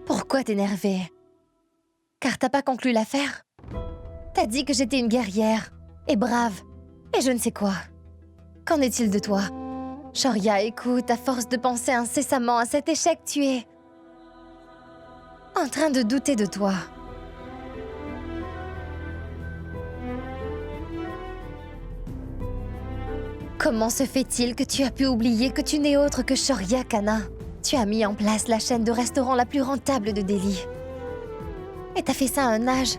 Pourquoi t'énerver? Car t'as pas conclu l'affaire? T'as dit que j'étais une guerrière, et brave, et je ne sais quoi. Qu'en est-il de toi? Shoria, écoute, à force de penser incessamment à cet échec, tu es en train de douter de toi. Comment se fait-il que tu as pu oublier que tu n'es autre que Shoria Kana? Tu as mis en place la chaîne de restaurants la plus rentable de Delhi. Et t'as fait ça à un âge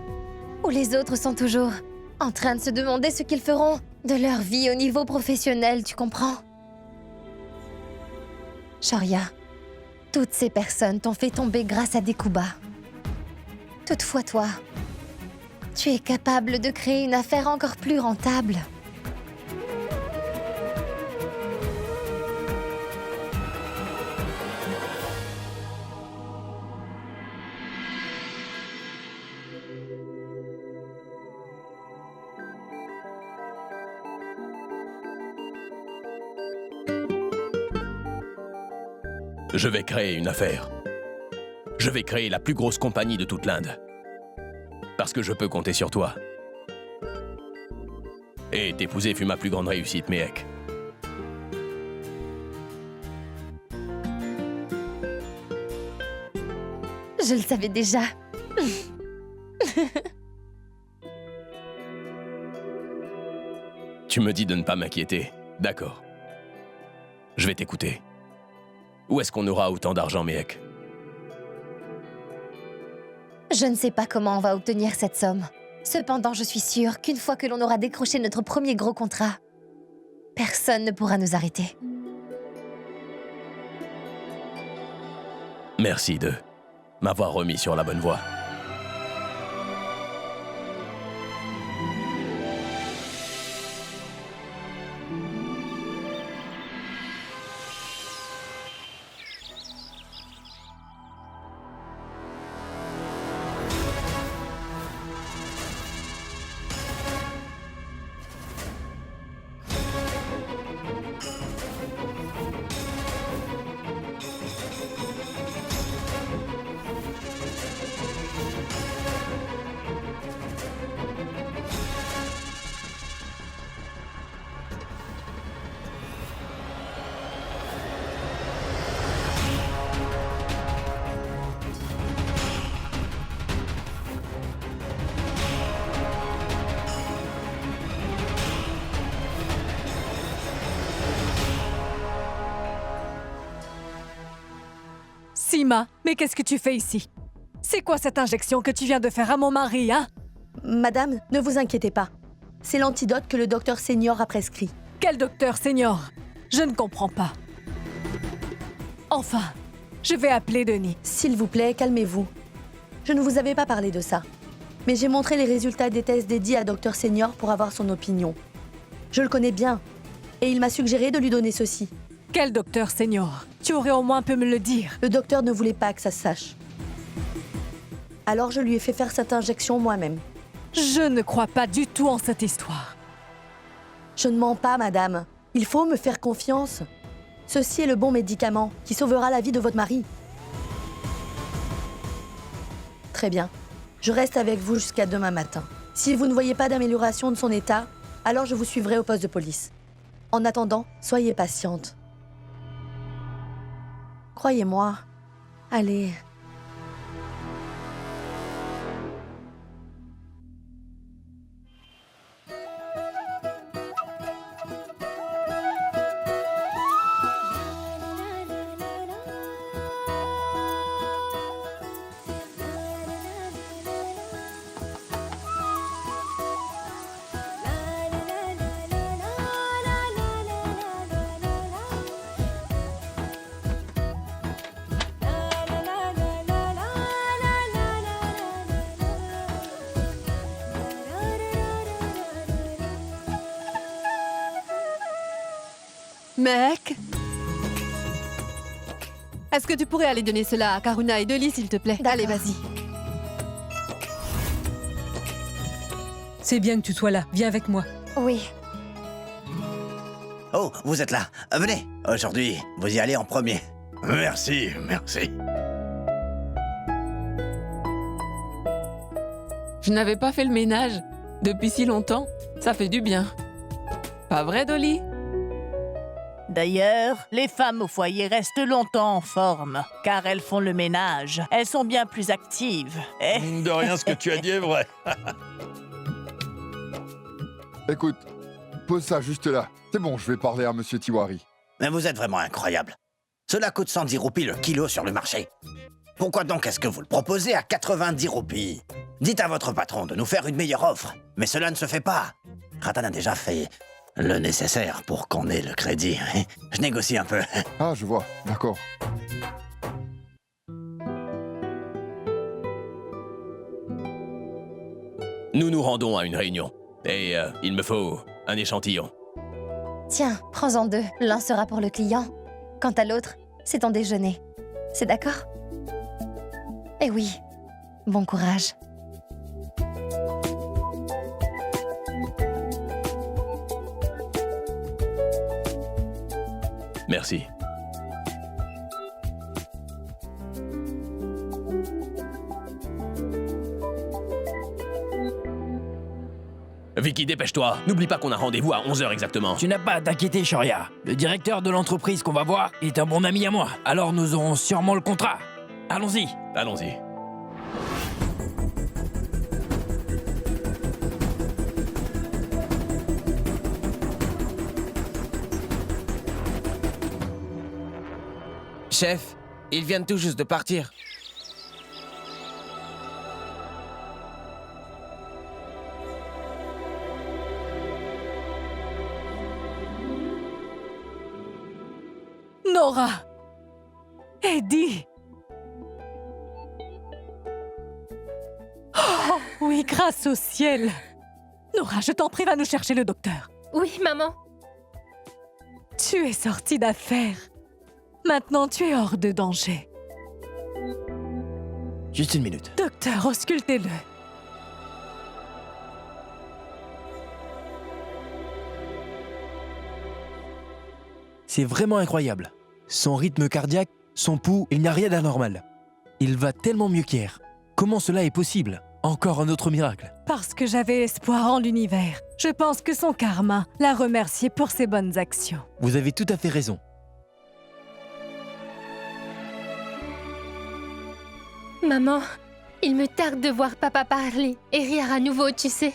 où les autres sont toujours en train de se demander ce qu'ils feront de leur vie au niveau professionnel, tu comprends? Shoria, toutes ces personnes t'ont fait tomber grâce à des coups bas. Toutefois toi, tu es capable de créer une affaire encore plus rentable. Je vais créer une affaire. Je vais créer la plus grosse compagnie de toute l'Inde. Parce que je peux compter sur toi. Et t'épouser fut ma plus grande réussite, Mehek. Je le savais déjà. Tu me dis de ne pas m'inquiéter. D'accord. Je vais t'écouter. Où est-ce qu'on aura autant d'argent, Mehek? Je ne sais pas comment on va obtenir cette somme. Cependant, je suis sûre qu'une fois que l'on aura décroché notre premier gros contrat, personne ne pourra nous arrêter. Merci de m'avoir remis sur la bonne voie. Seema, mais qu'est-ce que tu fais ici? C'est quoi cette injection que tu viens de faire à mon mari, hein? Madame, ne vous inquiétez pas. C'est l'antidote que le docteur Senior a prescrit. Quel docteur senior? Je ne comprends pas. Enfin, je vais appeler Denis. S'il vous plaît, calmez-vous. Je ne vous avais pas parlé de ça. Mais j'ai montré les résultats des tests dédiés à docteur Senior pour avoir son opinion. Je le connais bien. Et il m'a suggéré de lui donner ceci. Quel docteur senior? Tu aurais au moins pu me le dire. Le docteur ne voulait pas que ça se sache. Alors je lui ai fait faire cette injection moi-même. Je ne crois pas du tout en cette histoire. Je ne mens pas, madame. Il faut me faire confiance. Ceci est le bon médicament qui sauvera la vie de votre mari. Très bien. Je reste avec vous jusqu'à demain matin. Si vous ne voyez pas d'amélioration de son état, alors je vous suivrai au poste de police. En attendant, soyez patiente. Croyez-moi. Allez. Mec, est-ce que tu pourrais aller donner cela à Karuna et Dolly, s'il te plaît? Allez, vas-y. C'est bien que tu sois là. Viens avec moi. Oui. Oh, vous êtes là. Venez. Aujourd'hui, vous y allez en premier. Merci, merci. Je n'avais pas fait le ménage depuis si longtemps. Ça fait du bien. Pas vrai, Dolly? D'ailleurs, les femmes au foyer restent longtemps en forme, car elles font le ménage. Elles sont bien plus actives. Mine de rien, ce que tu as dit est vrai. Écoute, pose ça juste là. C'est bon, je vais parler à Monsieur Tiwari. Mais vous êtes vraiment incroyable. Cela coûte 110 roupies le kilo sur le marché. Pourquoi donc est-ce que vous le proposez à 90 roupies? Dites à votre patron de nous faire une meilleure offre. Mais cela ne se fait pas. Ratan a déjà fait le nécessaire pour qu'on ait le crédit. Je négocie un peu. Ah, je vois, d'accord. Nous nous rendons à une réunion. Et il me faut un échantillon. Tiens, prends-en 2. L'un sera pour le client. Quant à l'autre, c'est ton déjeuner. C'est d'accord? Eh oui. Bon courage. Merci. Vicky, dépêche-toi. N'oublie pas qu'on a rendez-vous à 11h exactement. Tu n'as pas à t'inquiéter, Shoria. Le directeur de l'entreprise qu'on va voir est un bon ami à moi. Alors nous aurons sûrement le contrat. Allons-y. Allons-y. Chef, ils viennent tout juste de partir. Nora! Eddie! Oh, oui, grâce au ciel! Nora, je t'en prie, va nous chercher le docteur. Oui, maman. Tu es sortie d'affaire. Maintenant, tu es hors de danger. Juste une minute. Docteur, auscultez-le. C'est vraiment incroyable. Son rythme cardiaque, son pouls, il n'y a rien d'anormal. Il va tellement mieux qu'hier. Comment cela est possible? Encore un autre miracle. Parce que j'avais espoir en l'univers. Je pense que son karma l'a remercié pour ses bonnes actions. Vous avez tout à fait raison. Maman, il me tarde de voir papa parler et rire à nouveau, tu sais.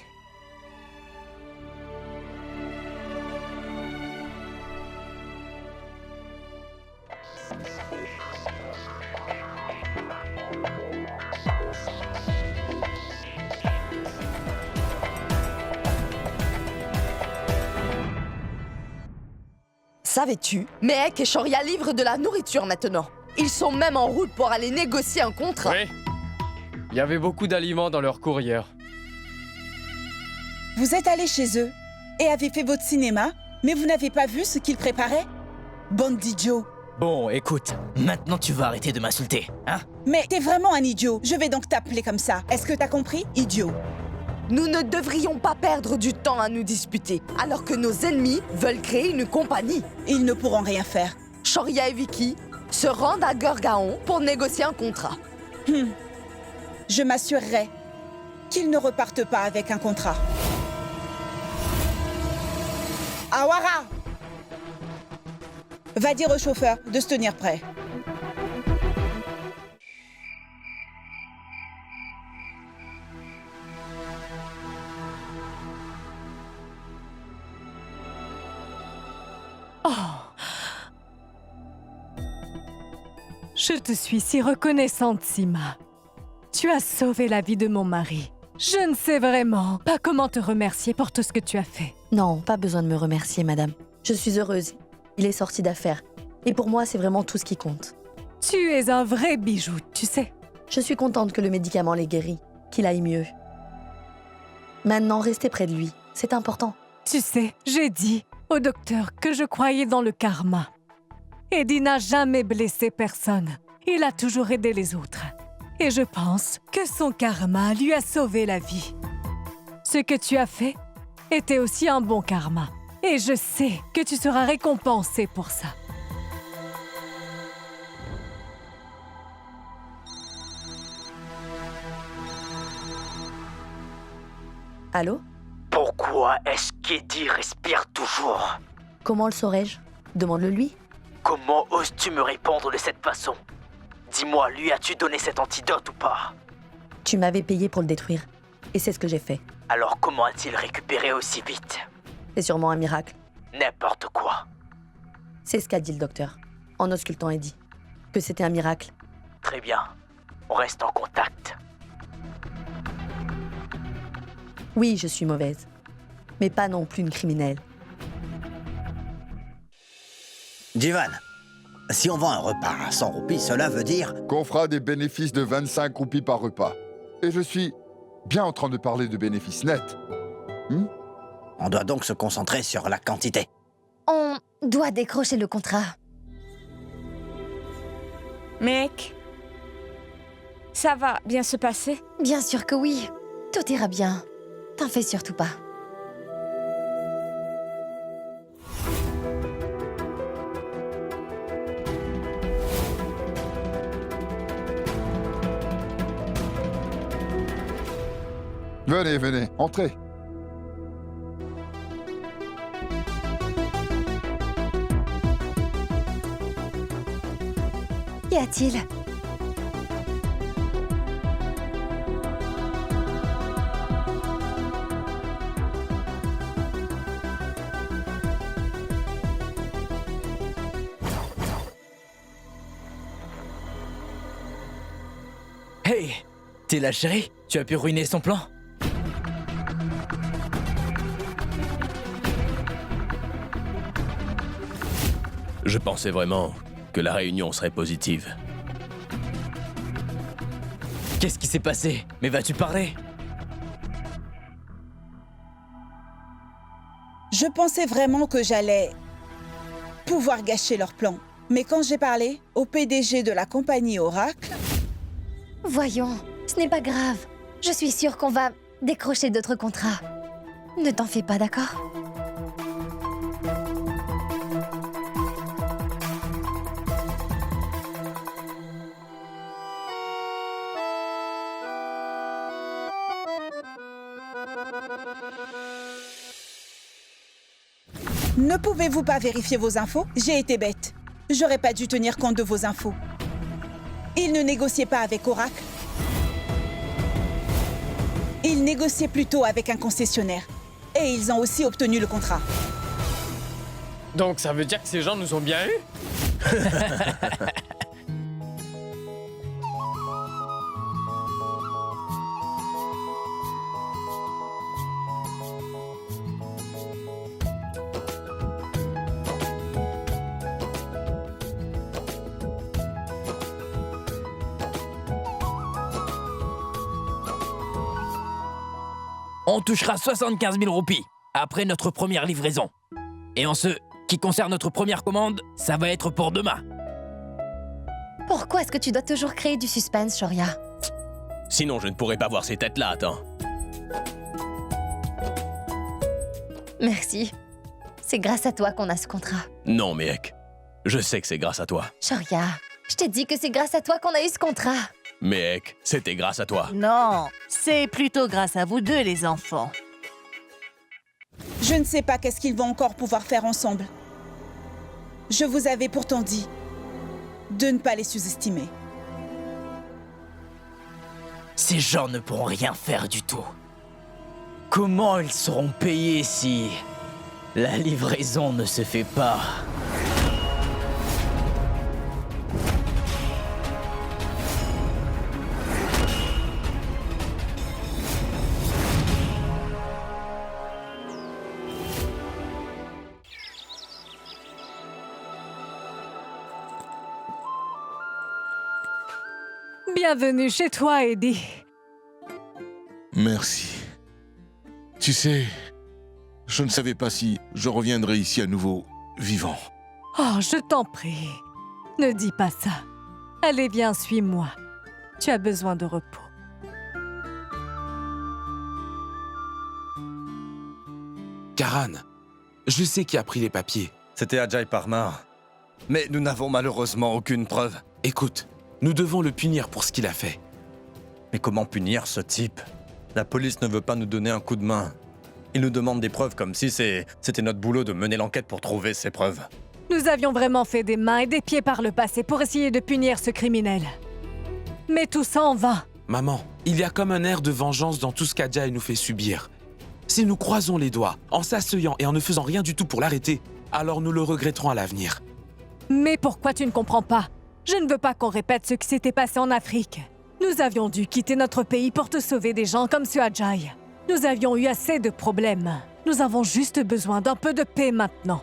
Savais-tu? Mehek et Shoria livrent de la nourriture maintenant. Ils sont même en route pour aller négocier un contrat. Oui. Il y avait beaucoup d'aliments dans leur courrier. Vous êtes allé chez eux et avez fait votre cinéma, mais vous n'avez pas vu ce qu'ils préparaient? Bande d'idiots. Bon, écoute, maintenant tu vas arrêter de m'insulter, hein? Mais t'es vraiment un idiot. Je vais donc t'appeler comme ça. Est-ce que t'as compris? Idiot. Nous ne devrions pas perdre du temps à nous disputer, alors que nos ennemis veulent créer une compagnie. Ils ne pourront rien faire. Shoria et Vicky se rendent à Gorgaon pour négocier un contrat. Je m'assurerai qu'ils ne repartent pas avec un contrat. Awara! Va dire au chauffeur de se tenir prêt. Oh! Je te suis si reconnaissante, Sima. Tu as sauvé la vie de mon mari. Je ne sais vraiment pas comment te remercier pour tout ce que tu as fait. Non, pas besoin de me remercier, madame. Je suis heureuse. Il est sorti d'affaire. Et pour moi, c'est vraiment tout ce qui compte. Tu es un vrai bijou, tu sais. Je suis contente que le médicament l'ait guéri, qu'il aille mieux. Maintenant, restez près de lui. C'est important. Tu sais, j'ai dit au docteur que je croyais dans le karma. Eddie n'a jamais blessé personne. Il a toujours aidé les autres. Et je pense que son karma lui a sauvé la vie. Ce que tu as fait était aussi un bon karma. Et je sais que tu seras récompensé pour ça. Allô? Pourquoi est-ce qu'Eddie respire toujours? Comment le saurais-je? Demande-le lui. Comment oses-tu me répondre de cette façon? Dis-moi, lui as-tu donné cet antidote ou pas? Tu m'avais payé pour le détruire. Et c'est ce que j'ai fait. Alors comment a-t-il récupéré aussi vite? C'est sûrement un miracle. N'importe quoi. C'est ce qu'a dit le docteur, en auscultant Eddie. Que c'était un miracle. Très bien. On reste en contact. Oui, je suis mauvaise. Mais pas non plus une criminelle. Jivan, si on vend un repas à 100 roupies, cela veut dire... Qu'on fera des bénéfices de 25 roupies par repas. Et je suis bien en train de parler de bénéfices nets. On doit donc se concentrer sur la quantité. On doit décrocher le contrat. Mec, ça va bien se passer? Bien sûr que oui. Tout ira bien. T'en fais surtout pas. Venez, venez, entrez. Qu'y a-t-il? Hey, t'es la chérie? Tu as pu ruiner son plan? Je pensais vraiment que la réunion serait positive. Qu'est-ce qui s'est passé? Mais vas-tu parler? Je pensais vraiment que j'allais pouvoir gâcher leur plan. Mais quand j'ai parlé au PDG de la compagnie Oracle... Voyons, ce n'est pas grave. Je suis sûre qu'on va décrocher d'autres contrats. Ne t'en fais pas, d'accord? Ne pouvez-vous pas vérifier vos infos? J'ai été bête. J'aurais pas dû tenir compte de vos infos. Ils ne négociaient pas avec Oracle. Ils négociaient plutôt avec un concessionnaire. Et ils ont aussi obtenu le contrat. Donc ça veut dire que ces gens nous ont bien eus? On touchera 75 000 roupies après notre première livraison. Et en ce qui concerne notre première commande, ça va être pour demain. Pourquoi est-ce que tu dois toujours créer du suspense, Shoria? Sinon, je ne pourrais pas voir ces têtes-là, attends. Merci. C'est grâce à toi qu'on a ce contrat. Non, mec. Je sais que c'est grâce à toi. Shoria, je t'ai dit que c'est grâce à toi qu'on a eu ce contrat. Mec, c'était grâce à toi. Non, c'est plutôt grâce à vous deux, les enfants. Je ne sais pas qu'est-ce qu'ils vont encore pouvoir faire ensemble. Je vous avais pourtant dit de ne pas les sous-estimer. Ces gens ne pourront rien faire du tout. Comment ils seront payés si la livraison ne se fait pas? Bienvenue chez toi, Eddie. Merci. Tu sais, je ne savais pas si je reviendrais ici à nouveau vivant. Oh, je t'en prie. Ne dis pas ça. Allez, viens, suis-moi. Tu as besoin de repos. Karan, je sais qui a pris les papiers. C'était Ajay Parmar. Mais nous n'avons malheureusement aucune preuve. Écoute, nous devons le punir pour ce qu'il a fait. Mais comment punir ce type? La police ne veut pas nous donner un coup de main. Ils nous demandent des preuves comme si c'était notre boulot de mener l'enquête pour trouver ces preuves. Nous avions vraiment fait des mains et des pieds par le passé pour essayer de punir ce criminel. Mais tout ça en vain. Maman, il y a comme un air de vengeance dans tout ce qu'Ajay nous fait subir. Si nous croisons les doigts, en s'asseyant et en ne faisant rien du tout pour l'arrêter, alors nous le regretterons à l'avenir. Mais pourquoi tu ne comprends pas? Je ne veux pas qu'on répète ce qui s'était passé en Afrique. Nous avions dû quitter notre pays pour te sauver des gens comme ce Ajay. Nous avions eu assez de problèmes. Nous avons juste besoin d'un peu de paix maintenant.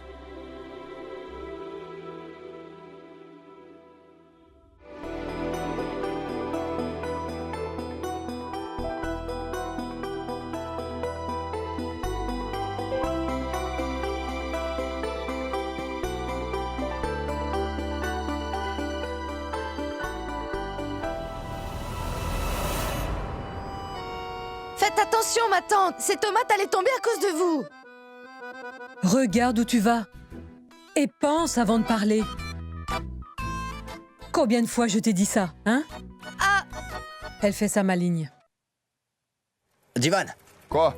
Faites attention, ma tante. Ces tomates allaient tomber à cause de vous. Regarde où tu vas. Et pense avant de parler. Combien de fois je t'ai dit ça, hein? Ah! Elle fait ça maligne. Divan. Quoi?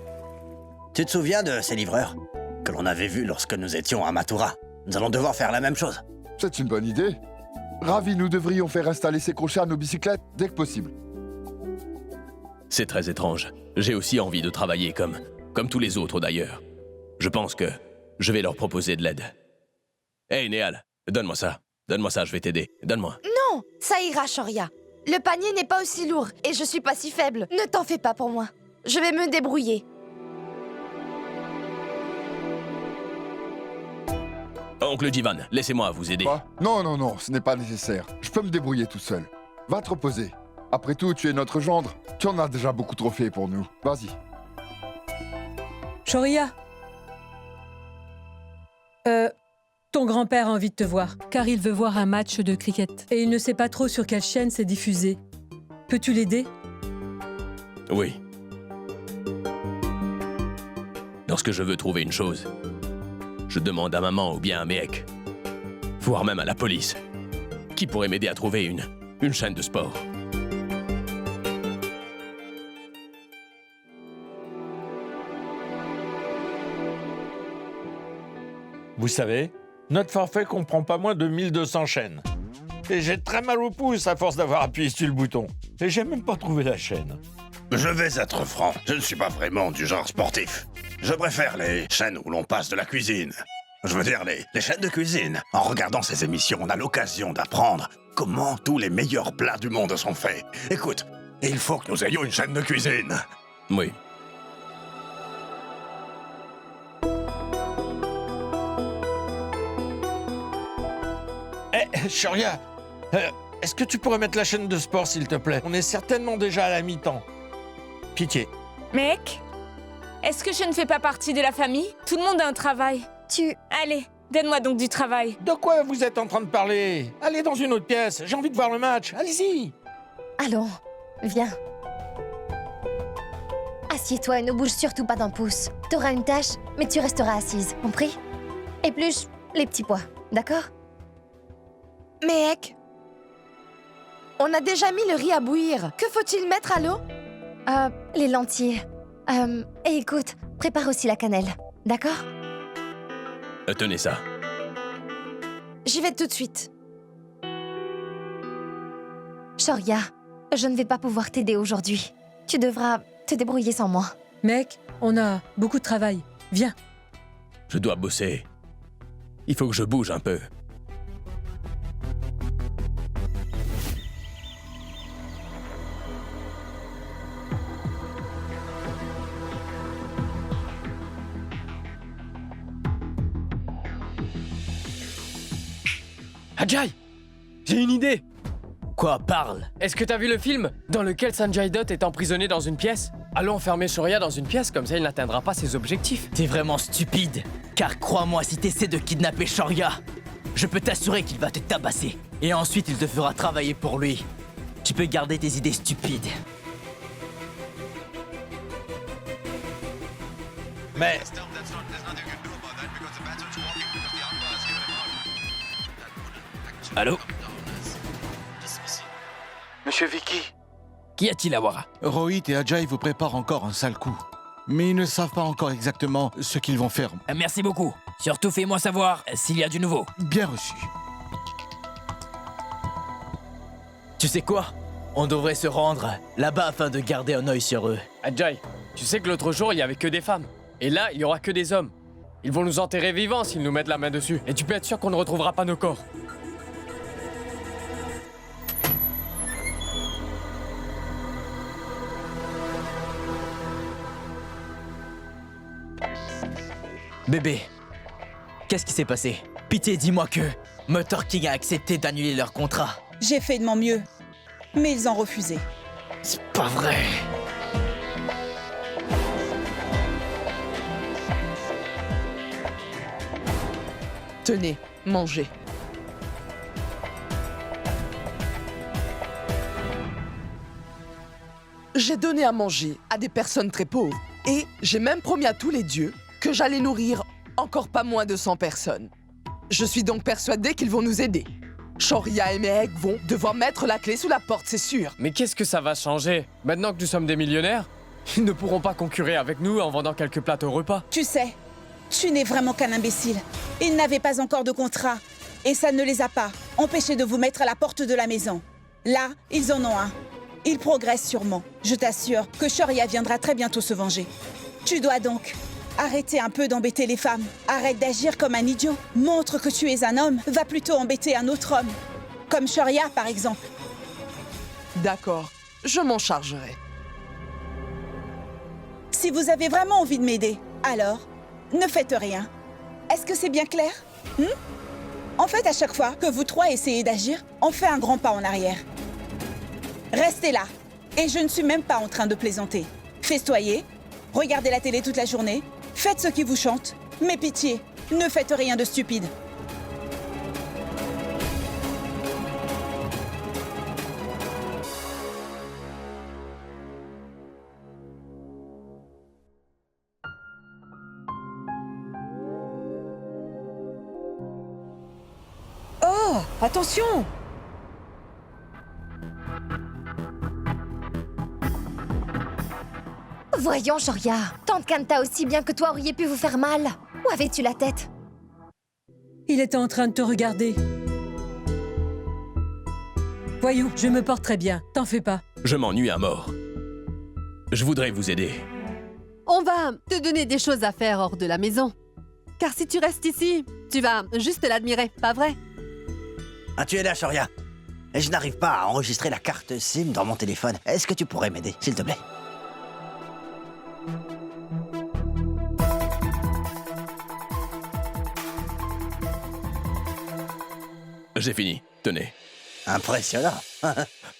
Tu te souviens de ces livreurs que l'on avait vus lorsque nous étions à Mathura? Nous allons devoir faire la même chose. C'est une bonne idée. Ravi, nous devrions faire installer ces crochets à nos bicyclettes dès que possible. C'est très étrange. J'ai aussi envie de travailler comme tous les autres d'ailleurs. Je pense que je vais leur proposer de l'aide. Hey Néal, donne-moi ça. Donne-moi ça, je vais t'aider. Donne-moi. Non, ça ira, Shoria. Le panier n'est pas aussi lourd et je suis pas si faible. Ne t'en fais pas pour moi. Je vais me débrouiller. Oncle Divan, laissez-moi vous aider. Quoi? Non, non, non, ce n'est pas nécessaire. Je peux me débrouiller tout seul. Va te reposer. Après tout, tu es notre gendre. Tu en as déjà beaucoup trop fait pour nous. Vas-y. Shoria. Ton grand-père a envie de te voir, car il veut voir un match de cricket. Et il ne sait pas trop sur quelle chaîne c'est diffusé. Peux-tu l'aider? Oui. Lorsque je veux trouver une chose, je demande à maman ou bien à Méhek, voire même à la police, qui pourrait m'aider à trouver une chaîne de sport. Vous savez, notre forfait comprend pas moins de 1200 chaînes. Et j'ai très mal au pouce à force d'avoir appuyé sur le bouton. Et j'ai même pas trouvé la chaîne. Je vais être franc, je ne suis pas vraiment du genre sportif. Je préfère les chaînes où l'on passe de la cuisine. Je veux dire les chaînes de cuisine. En regardant ces émissions, on a l'occasion d'apprendre comment tous les meilleurs plats du monde sont faits. Écoute, il faut que nous ayons une chaîne de cuisine. Oui. Shoria, est-ce que tu pourrais mettre la chaîne de sport, s'il te plaît? On est certainement déjà à la mi-temps. Pitié. Mec, est-ce que je ne fais pas partie de la famille? Tout le monde a un travail. Allez, donne-moi donc du travail. De quoi vous êtes en train de parler? Allez dans une autre pièce, j'ai envie de voir le match. Allez-y. Allons, viens. Assieds-toi et ne bouge surtout pas d'un pouce. T'auras une tâche, mais tu resteras assise, compris? Épluche les petits pois, d'accord? Méhek, on a déjà mis le riz à bouillir. Que faut-il mettre à l'eau? Les lentilles. Et écoute, prépare aussi la cannelle, d'accord? Tenez ça. J'y vais tout de suite. Shoria, je ne vais pas pouvoir t'aider aujourd'hui. Tu devras te débrouiller sans moi. Mec, on a beaucoup de travail. Viens. Je dois bosser. Il faut que je bouge un peu. Ajay! J'ai une idée! Quoi, parle? Est-ce que t'as vu le film dans lequel Sanjay Dutt est emprisonné dans une pièce? Allons enfermer Shoria dans une pièce, comme ça il n'atteindra pas ses objectifs. T'es vraiment stupide. Car crois-moi, si t'essaies de kidnapper Shoria, je peux t'assurer qu'il va te tabasser. Et ensuite, il te fera travailler pour lui. Tu peux garder tes idées stupides. Mais... Allô? Monsieur Vicky? Qu'y a-t-il à voir? Rohit et Ajay vous préparent encore un sale coup. Mais ils ne savent pas encore exactement ce qu'ils vont faire. Merci beaucoup. Surtout fais-moi savoir s'il y a du nouveau. Bien reçu. Tu sais quoi? On devrait se rendre là-bas afin de garder un œil sur eux. Ajay, tu sais que l'autre jour, il y avait que des femmes. Et là, il y aura que des hommes. Ils vont nous enterrer vivants s'ils nous mettent la main dessus. Et tu peux être sûr qu'on ne retrouvera pas nos corps. Bébé, qu'est-ce qui s'est passé? Pitié, dis-moi que Motor King a accepté d'annuler leur contrat. J'ai fait de mon mieux, mais ils ont refusé. C'est pas vrai. Tenez, mangez. J'ai donné à manger à des personnes très pauvres. Et j'ai même promis à tous les dieux que j'allais nourrir encore pas moins de 100 personnes. Je suis donc persuadée qu'ils vont nous aider. Shoria et Mehek vont devoir mettre la clé sous la porte, c'est sûr. Mais qu'est-ce que ça va changer? Maintenant que nous sommes des millionnaires, ils ne pourront pas concurrer avec nous en vendant quelques plateaux repas. Tu sais, tu n'es vraiment qu'un imbécile. Ils n'avaient pas encore de contrat. Et ça ne les a pas empêchés de vous mettre à la porte de la maison. Là, ils en ont un. Ils progressent sûrement. Je t'assure que Shoria viendra très bientôt se venger. Tu dois donc arrêter un peu d'embêter les femmes. Arrête d'agir comme un idiot. Montre que tu es un homme. Va plutôt embêter un autre homme. Comme Shoria, par exemple. D'accord, je m'en chargerai. Si vous avez vraiment envie de m'aider, alors, ne faites rien. Est-ce que c'est bien clair? En fait, à chaque fois que vous trois essayez d'agir, on fait un grand pas en arrière. Restez là. Et je ne suis même pas en train de plaisanter. Festoyez, regardez la télé toute la journée, faites ce qui vous chante, mais pitié, ne faites rien de stupide. Oh, attention! Voyons, Shoria. Tante Kanta aussi bien que toi auriez pu vous faire mal. Où avais-tu la tête? Il était en train de te regarder. Voyons, je me porte très bien. T'en fais pas. Je m'ennuie à mort. Je voudrais vous aider. On va te donner des choses à faire hors de la maison. Car si tu restes ici, tu vas juste l'admirer, pas vrai? Ah, tu es là, Shoria. Et je n'arrive pas à enregistrer la carte SIM dans mon téléphone. Est-ce que tu pourrais m'aider, s'il te plaît? J'ai fini. Tenez. Impressionnant.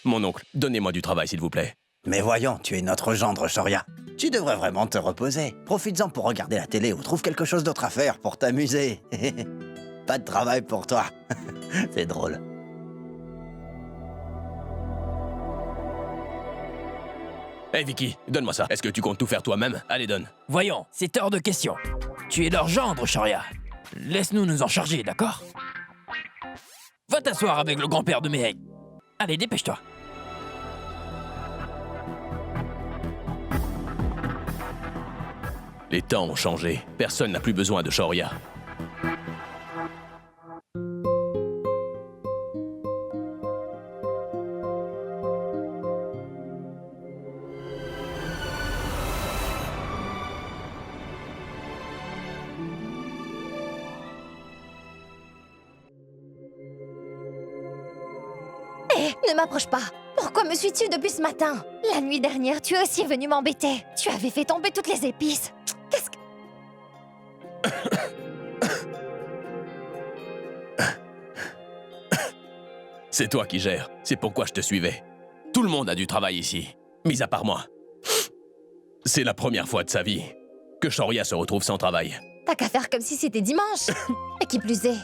Mon oncle, donnez-moi du travail, s'il vous plaît. Mais voyons, tu es notre gendre, Shoria. Tu devrais vraiment te reposer. Profites-en pour regarder la télé ou trouve quelque chose d'autre à faire pour t'amuser. Pas de travail pour toi. C'est drôle. Hey Vicky, donne-moi ça. Est-ce que tu comptes tout faire toi-même? Allez, donne. Voyons, c'est hors de question. Tu es leur gendre, Shoria. Laisse-nous nous en charger, d'accord? Va t'asseoir avec le grand-père de Mehek. Allez, dépêche-toi. Les temps ont changé. Personne n'a plus besoin de Shoria. Ne m'approche pas. Pourquoi me suis-tu depuis ce matin? La nuit dernière, tu es aussi venu m'embêter. Tu avais fait tomber toutes les épices. Qu'est-ce que... C'est toi qui gères. C'est pourquoi je te suivais. Tout le monde a du travail ici, mis à part moi. C'est la première fois de sa vie que Shoria se retrouve sans travail. T'as qu'à faire comme si c'était dimanche. Et qui plus est,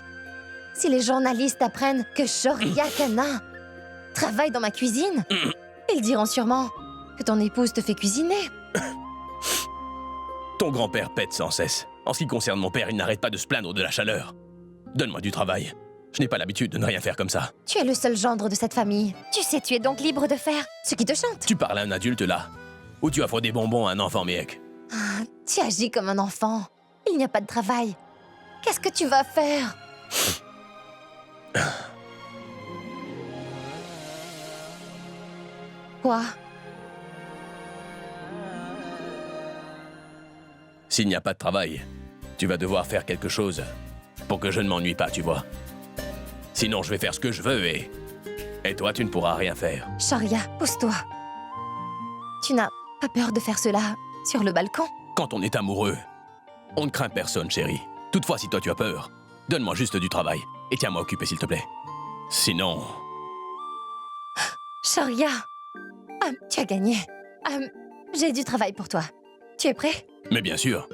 si les journalistes apprennent que Shoria Kana travaille dans ma cuisine, ils diront sûrement que ton épouse te fait cuisiner. Ton grand-père pète sans cesse. En ce qui concerne mon père, il n'arrête pas de se plaindre de la chaleur. Donne-moi du travail. Je n'ai pas l'habitude de ne rien faire comme ça. Tu es le seul gendre de cette famille. Tu sais, tu es donc libre de faire ce qui te chante. Tu parles à un adulte là. Ou tu offres des bonbons à un enfant méec. Ah, tu agis comme un enfant. Il n'y a pas de travail. Qu'est-ce que tu vas faire? Quoi? S'il n'y a pas de travail, tu vas devoir faire quelque chose pour que je ne m'ennuie pas, tu vois. Sinon, je vais faire ce que je veux et toi, tu ne pourras rien faire. Sharia, pousse-toi. Tu n'as pas peur de faire cela sur le balcon? Quand on est amoureux, on ne craint personne, chérie. Toutefois, si toi tu as peur, donne-moi juste du travail et tiens-moi occupé, s'il te plaît. Sinon... Sharia, tu as gagné. J'ai du travail pour toi. Tu es prêt? Mais bien sûr.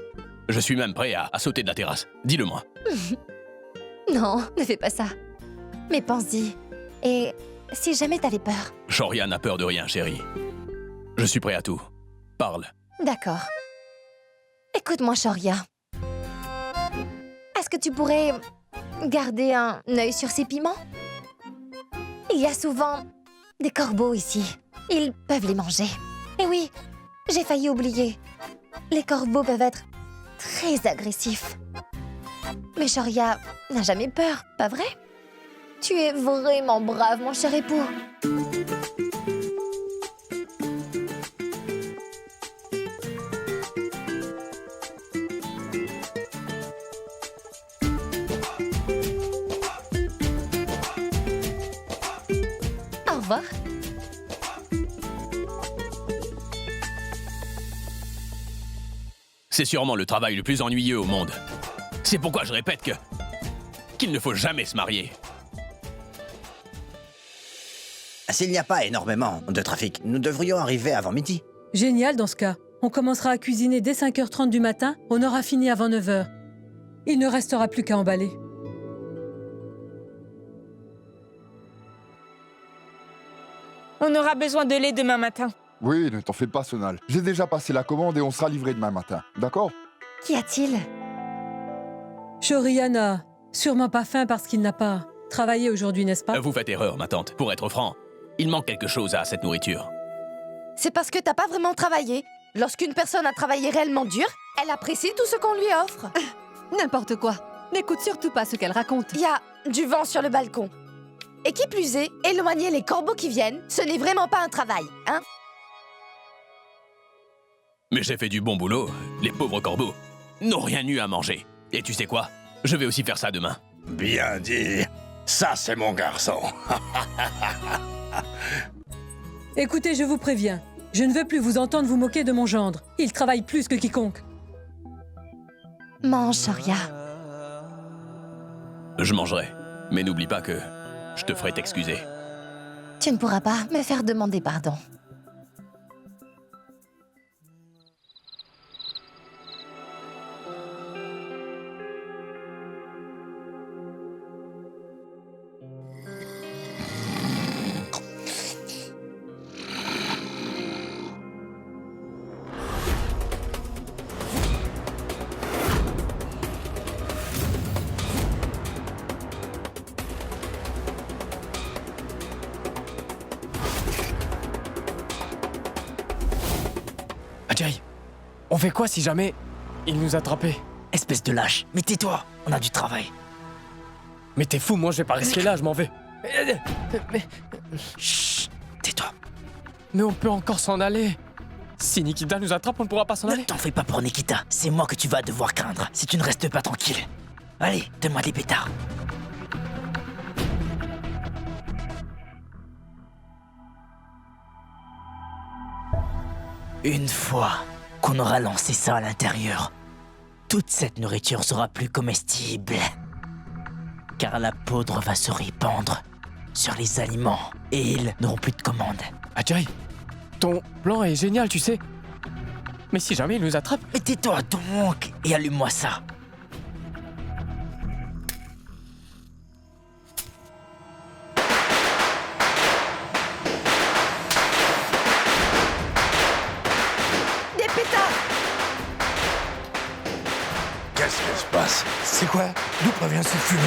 Je suis même prêt à sauter de la terrasse. Dis-le-moi. Non, ne fais pas ça. Mais pense-y. Et si jamais t'avais peur? Sharia n'a peur de rien, chérie. Je suis prêt à tout. Parle. D'accord. Écoute-moi, Sharia. Est-ce que tu pourrais garder un œil sur ces piments? Il y a souvent des corbeaux ici. Ils peuvent les manger. Et oui, j'ai failli oublier. Les corbeaux peuvent être très agressifs. Mais Sharia n'a jamais peur, pas vrai? Tu es vraiment brave, mon cher époux. Au revoir. C'est sûrement le travail le plus ennuyeux au monde. C'est pourquoi je répète qu'il ne faut jamais se marier. S'il n'y a pas énormément de trafic, nous devrions arriver avant midi. Génial dans ce cas. On commencera à cuisiner dès 5h30 du matin, on aura fini avant 9h. Il ne restera plus qu'à emballer. On aura besoin de lait demain matin. Oui, ne t'en fais pas, Sonal. J'ai déjà passé la commande et on sera livré demain matin. D'accord? Qu'y a-t-il? Sharia n'a sûrement pas faim parce qu'il n'a pas travaillé aujourd'hui, n'est-ce pas? Vous faites erreur, ma tante. Pour être franc, il manque quelque chose à cette nourriture. C'est parce que t'as pas vraiment travaillé. Lorsqu'une personne a travaillé réellement dur, elle apprécie tout ce qu'on lui offre. N'importe quoi. N'écoute surtout pas ce qu'elle raconte. Il y a du vent sur le balcon. Et qui plus est, éloigner les corbeaux qui viennent, ce n'est vraiment pas un travail, hein? Mais j'ai fait du bon boulot. Les pauvres corbeaux n'ont rien eu à manger. Et tu sais quoi? Je vais aussi faire ça demain. Bien dit. Ça, c'est mon garçon. Écoutez, je vous préviens. Je ne veux plus vous entendre vous moquer de mon gendre. Il travaille plus que quiconque. Mange, Sharia. Je mangerai. Mais n'oublie pas que je te ferai t'excuser. Tu ne pourras pas me faire demander pardon. Ajay, on fait quoi si jamais il nous attrapait? Espèce de lâche, mais tais-toi, on a du travail. Mais t'es fou, moi je vais pas rester là, je m'en vais. Chut, tais-toi. Mais on peut encore s'en aller. Si Nikita nous attrape, on ne pourra pas s'en aller. Ne t'en fais pas pour Nikita, c'est moi que tu vas devoir craindre si tu ne restes pas tranquille. Allez, donne-moi des pétards. Une fois qu'on aura lancé ça à l'intérieur, toute cette nourriture sera plus comestible. Car la poudre va se répandre sur les aliments et ils n'auront plus de commande. Ajay, ton plan est génial, tu sais. Mais si jamais il nous attrape... Mais tais-toi donc et allume-moi ça. Qu'est-ce qui se passe? C'est quoi? D'où provient cette fumée?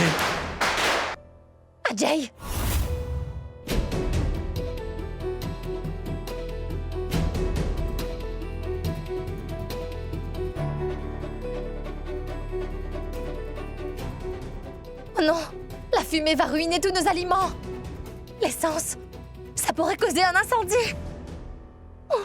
Ajay! Oh non! La fumée va ruiner tous nos aliments! L'essence, ça pourrait causer un incendie! Oh.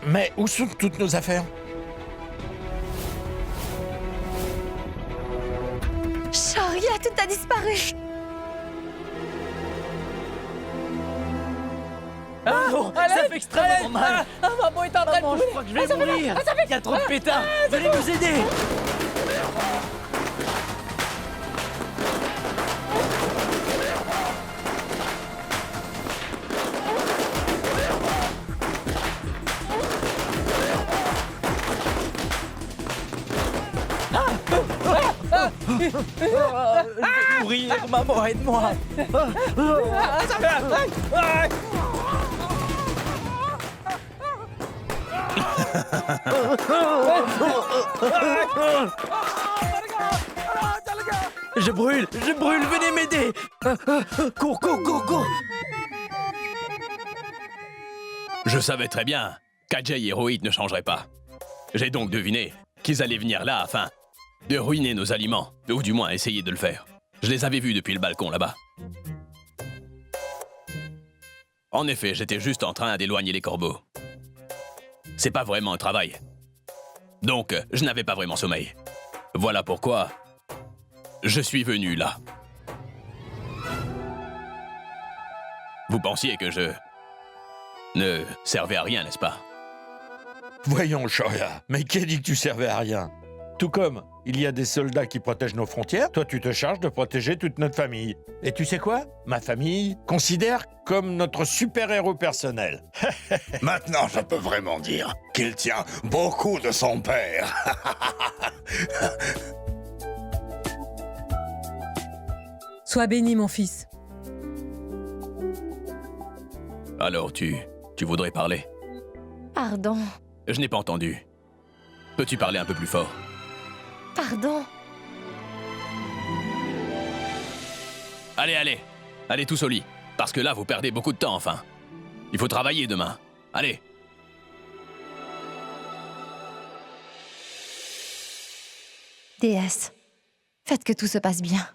Mais où sont toutes nos affaires? Shaurya, tout a disparu! Ah non, ça fait extrêmement mal. Maman est en train de Maman, je crois que je vais mourir. Il y a trop de pétards. Venez nous aider. Je vais mourir, maman, aide-moi. Je brûle, venez m'aider. Cours, cours, cours, cours. Je savais très bien qu'Ajay et Rohit ne changeraient pas. J'ai donc deviné qu'ils allaient venir là afin de ruiner nos aliments, ou du moins essayer de le faire. Je les avais vus depuis le balcon là-bas. En effet, j'étais juste en train d'éloigner les corbeaux. C'est pas vraiment un travail. Donc, je n'avais pas vraiment sommeil. Voilà pourquoi je suis venu là. Vous pensiez que je ne servais à rien, n'est-ce pas? Voyons, Shaurya, mais qui a dit que tu servais à rien? Tout comme il y a des soldats qui protègent nos frontières, toi tu te charges de protéger toute notre famille. Et tu sais quoi? Ma famille considère comme notre super-héros personnel. Maintenant, je peux vraiment dire qu'il tient beaucoup de son père. Sois béni, mon fils. Alors, tu voudrais parler? Pardon. Je n'ai pas entendu. Peux-tu parler un peu plus fort? Pardon. Allez, allez tous au lit. Parce que là, vous perdez beaucoup de temps, enfin. Il faut travailler demain. Allez. Déesse, faites que tout se passe bien.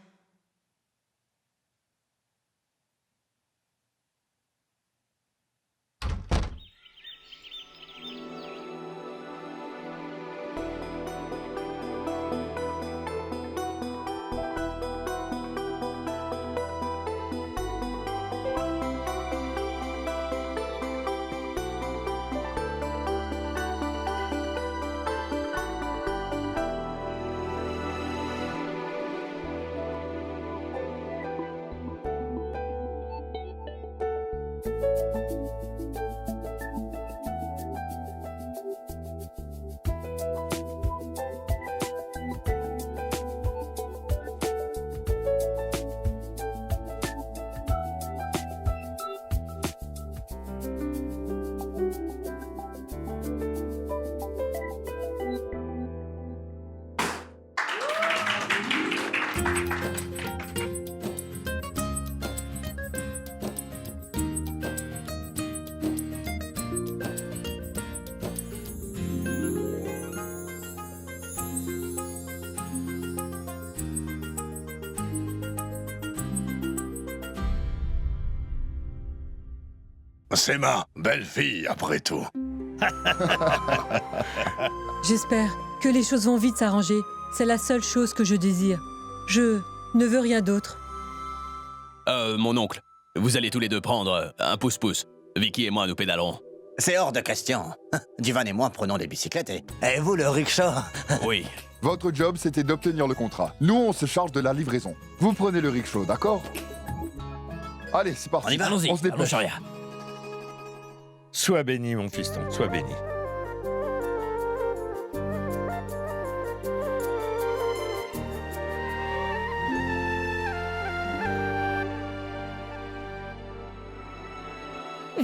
C'est ma belle-fille, après tout. J'espère que les choses vont vite s'arranger. C'est la seule chose que je désire. Je ne veux rien d'autre. Mon oncle, vous allez tous les deux prendre un pouce-pouce. Vicky et moi, nous pédalerons. C'est hors de question. Divan et moi prenons les bicyclettes et vous le rickshaw. Oui. Votre job, c'était d'obtenir le contrat. Nous, on se charge de la livraison. Vous prenez le rickshaw, d'accord? Allez, c'est parti. On y va, allons-y. On se dépêche. Sois béni, mon fiston, sois béni.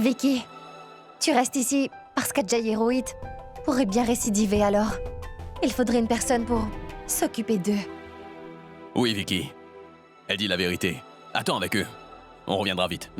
Vicky, tu restes ici parce qu'Adjaï et Rohit pourraient bien récidiver alors. Il faudrait une personne pour s'occuper d'eux. Oui, Vicky. Elle dit la vérité. Attends avec eux. On reviendra vite.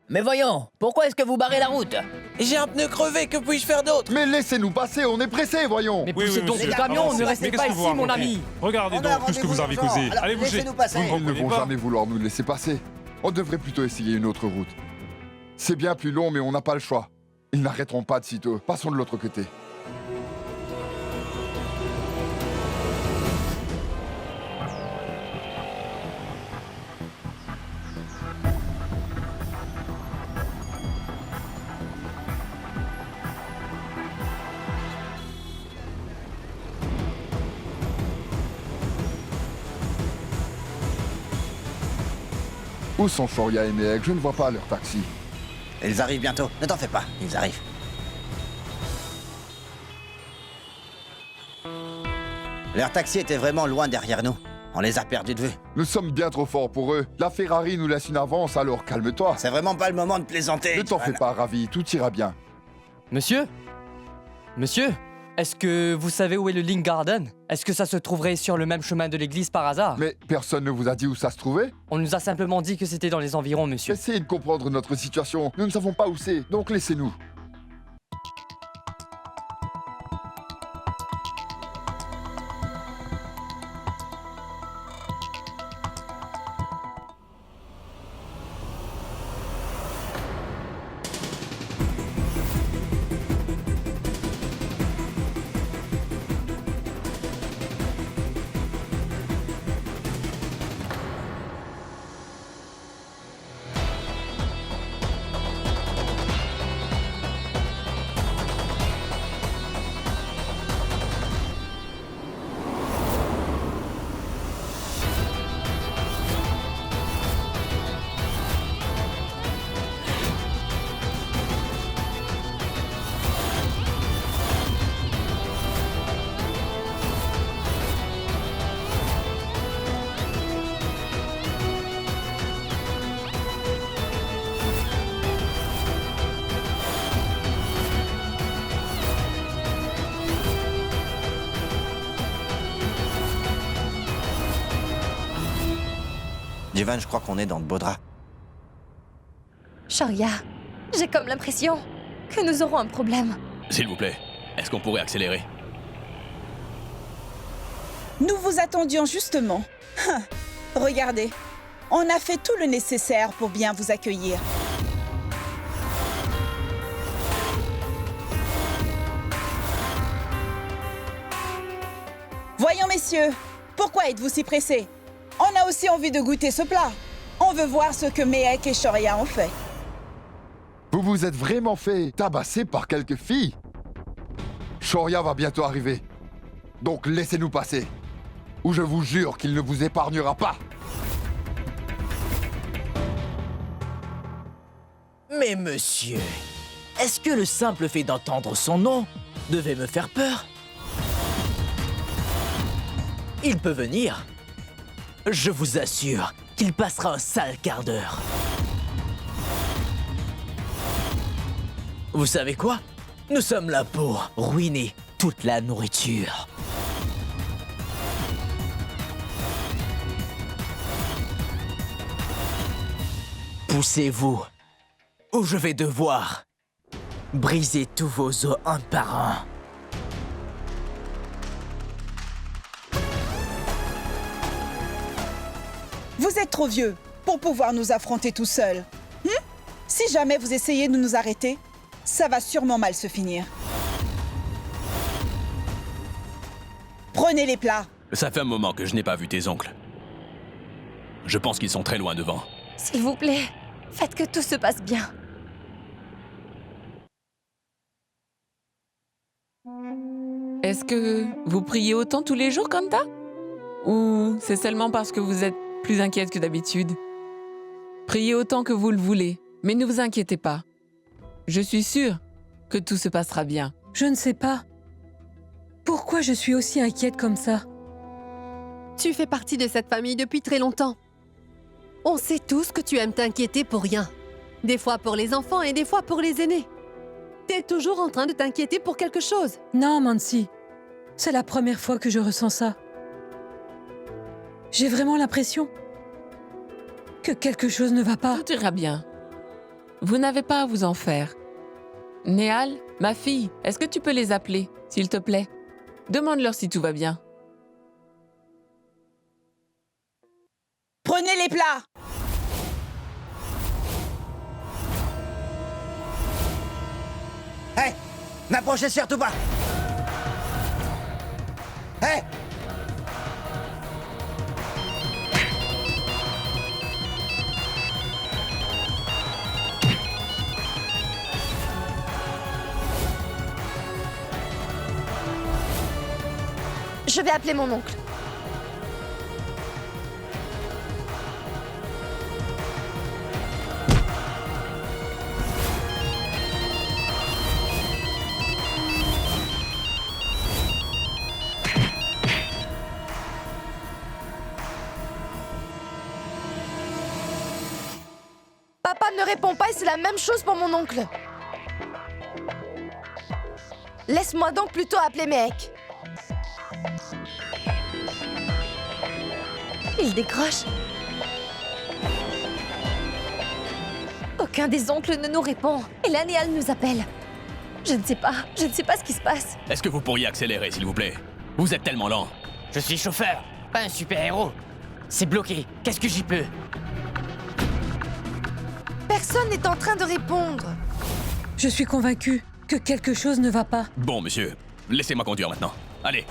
Mais voyons, pourquoi est-ce que vous barrez la route? J'ai un pneu crevé, que puis-je faire d'autre? Mais laissez-nous passer, on est pressés, voyons. Mais poussez donc le camion, ne restez pas ici, mon ami. Regardez donc tout ce que vous avez causé. Allez, bougez. Ils ne vont jamais vouloir nous laisser passer. On devrait plutôt essayer une autre route. C'est bien plus long, mais on n'a pas le choix. Ils n'arrêteront pas de sitôt. Passons de l'autre côté. Où sont Shoria et Mehek? Je ne vois pas leur taxi. Ils arrivent bientôt. Ne t'en fais pas, ils arrivent. Leur taxi était vraiment loin derrière nous. On les a perdus de vue. Nous sommes bien trop forts pour eux. La Ferrari nous laisse une avance, alors calme-toi. C'est vraiment pas le moment de plaisanter. Ne t'en fais pas, Ravi, tout ira bien. Monsieur? Monsieur? Est-ce que vous savez où est le Link Garden? Est-ce que ça se trouverait sur le même chemin de l'église par hasard? Mais personne ne vous a dit où ça se trouvait? On nous a simplement dit que c'était dans les environs, monsieur. Essayez de comprendre notre situation. Nous ne savons pas où c'est, donc laissez-nous. Jivan, je crois qu'on est dans de beaux draps. Shoria, j'ai comme l'impression que nous aurons un problème. S'il vous plaît, est-ce qu'on pourrait accélérer? Nous vous attendions justement. Regardez, on a fait tout le nécessaire pour bien vous accueillir. Voyons, messieurs, pourquoi êtes-vous si pressés? On a aussi envie de goûter ce plat. On veut voir ce que Mehek et Shoria ont fait. Vous vous êtes vraiment fait tabasser par quelques filles? Shoria va bientôt arriver. Donc laissez-nous passer. Ou je vous jure qu'il ne vous épargnera pas. Mais monsieur, est-ce que le simple fait d'entendre son nom devait me faire peur? il peut venir. Je vous assure qu'il passera un sale quart d'heure. Vous savez quoi? Nous sommes là pour ruiner toute la nourriture. Poussez-vous, ou je vais devoir briser tous vos os un par un. Vous êtes trop vieux pour pouvoir nous affronter tout seul. Si jamais vous essayez de nous arrêter, ça va sûrement mal se finir. Prenez les plats. Ça fait un moment que je n'ai pas vu tes oncles. Je pense qu'ils sont très loin devant. S'il vous plaît, faites que tout se passe bien. Est-ce que vous priez autant tous les jours, Kanta? Ou c'est seulement parce que vous êtes plus inquiète que d'habitude? Priez autant que vous le voulez, mais ne vous inquiétez pas. Je suis sûre que tout se passera bien. Je ne sais pas. Pourquoi je suis aussi inquiète comme ça? Tu fais partie de cette famille depuis très longtemps. On sait tous que tu aimes t'inquiéter pour rien. Des fois pour les enfants et des fois pour les aînés. T'es toujours en train de t'inquiéter pour quelque chose. Non, Mansi. C'est la première fois que je ressens ça. J'ai vraiment l'impression que quelque chose ne va pas. Tout ira bien. Vous n'avez pas à vous en faire. Néal, ma fille, est-ce que tu peux les appeler, s'il te plaît? Demande-leur si tout va bien. Prenez les plats. Hé, n'approchez surtout pas. Hé. Je vais appeler mon oncle. Papa ne répond pas et c'est la même chose pour mon oncle. Laisse-moi donc plutôt appeler Mehek. Il décroche. Aucun des oncles ne nous répond. Et la Néal nous appelle. Je ne sais pas ce qui se passe. Est-ce que vous pourriez accélérer, s'il vous plaît? Vous êtes tellement lent. Je suis chauffeur, pas un super-héros. C'est bloqué, qu'est-ce que j'y peux? Personne n'est en train de répondre. Je suis convaincue que quelque chose ne va pas. Bon, monsieur, laissez-moi conduire maintenant. Allez.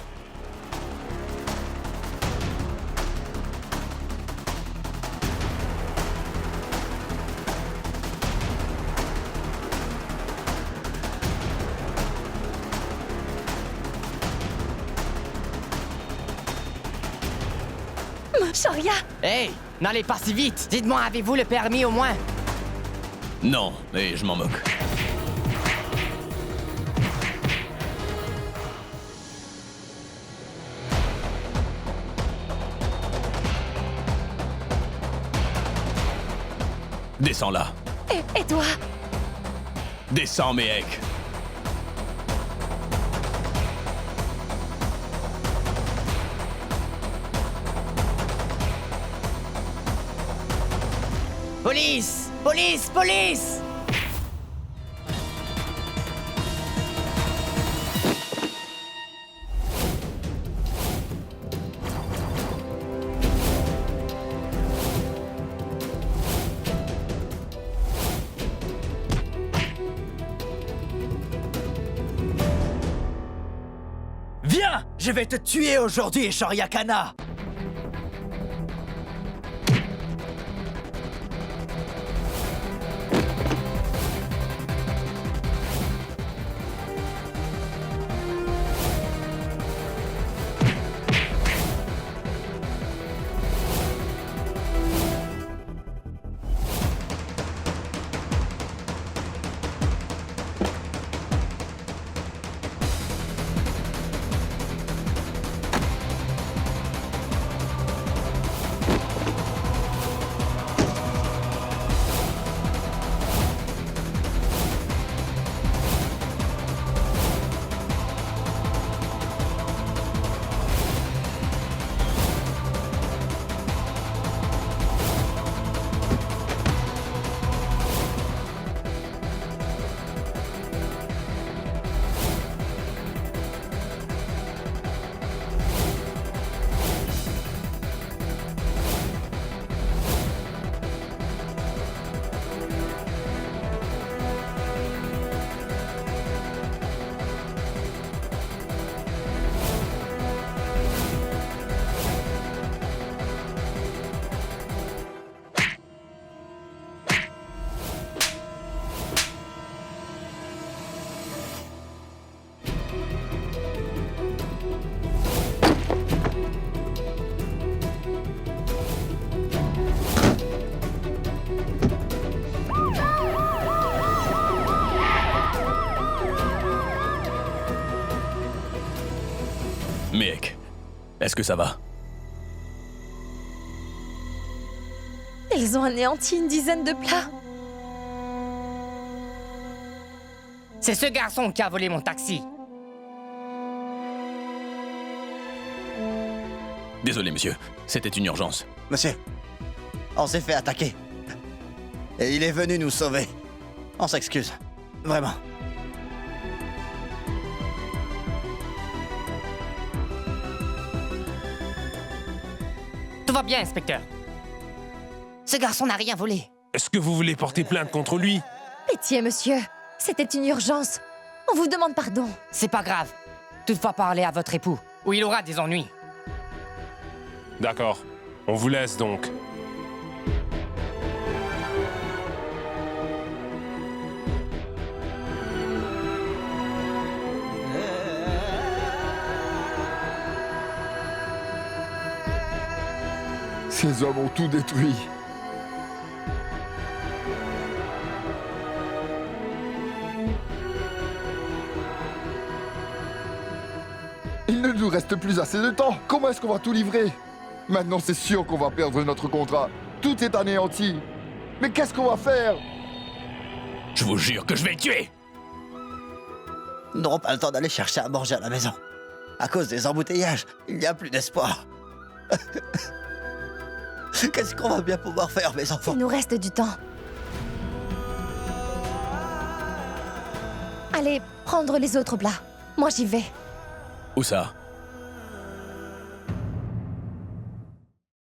Shoria! Hey, n'allez pas si vite. Dites-moi, avez-vous le permis au moins? Non, et je m'en moque. Descends là. Et toi? Descends, Mehek. Police! Police! Police! Viens! Je vais te tuer aujourd'hui, Shoria Kana! Est-ce que ça va? Ils ont anéanti une dizaine de plats. C'est ce garçon qui a volé mon taxi. Désolé, monsieur. C'était une urgence. Monsieur, on s'est fait attaquer. Et il est venu nous sauver. On s'excuse. Vraiment. Tout va bien, inspecteur. Ce garçon n'a rien volé. Est-ce que vous voulez porter plainte contre lui? Pitié, monsieur. C'était une urgence. On vous demande pardon. C'est pas grave. Toutefois, parlez à votre époux, ou il aura des ennuis. D'accord. On vous laisse donc. Ces hommes ont tout détruit. Il ne nous reste plus assez de temps. Comment est-ce qu'on va tout livrer? Maintenant, c'est sûr qu'on va perdre notre contrat. Tout est anéanti. Mais qu'est-ce qu'on va faire? Je vous jure que je vais le tuer! Nous n'aurons pas le temps d'aller chercher à manger à la maison. À cause des embouteillages, il n'y a plus d'espoir. Qu'est-ce qu'on va bien pouvoir faire, mes enfants? Il nous reste du temps. Allez, prendre les autres plats. Moi, j'y vais. Où ça?